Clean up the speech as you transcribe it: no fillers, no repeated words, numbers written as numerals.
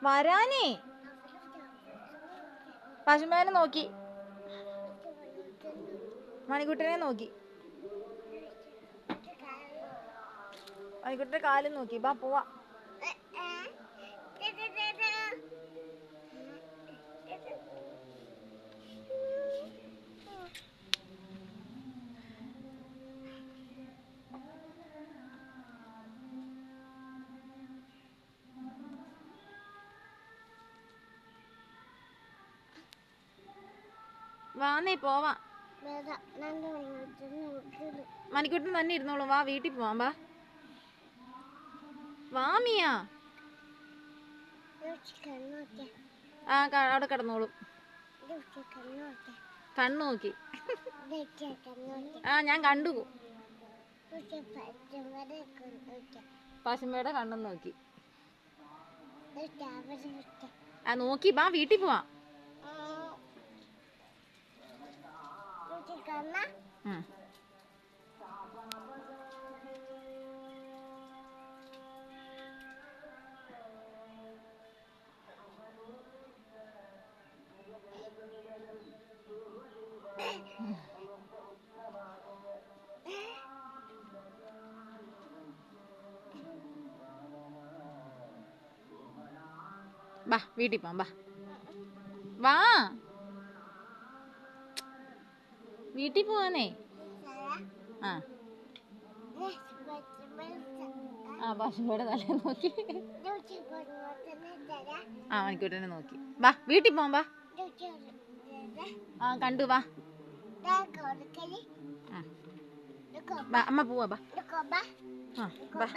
വരാനേ പശുമേനെ നോക്കി മണിക്കുട്ടനെ നോക്കി മണിക്കുട്ടന്റെ കാലും നോക്കി ബാ പോവാ. വാന്നേ പോവാ. മണിക്കുട്ടൻ തന്നെ ഇരുന്നോളൂ. വാ വീട്ടിൽ പോവാം. വാ വാമിയാ. ആ അവിടെ കിടന്നോളും. കണ്ണു നോക്കി. ആ ഞാൻ കണ്ടു. പശുമ്മയുടെ കണ്ണും നോക്കി. ആ നോക്കി. വാ വീട്ടിൽ പോവാ. വാ വീട്ടിൽ പോവാം. വാ വാ വീട്ടിൽ പോവാനേ. ആ ആ പശുവിടെ തല നോക്കി. ആ മണിക്കൂട്ടനെ നോക്കി. വാ വീട്ടിൽ പോവാം. വാ ആ കണ്ടു. വാ അമ്മ പോവാ. ബാ ആ ബാ.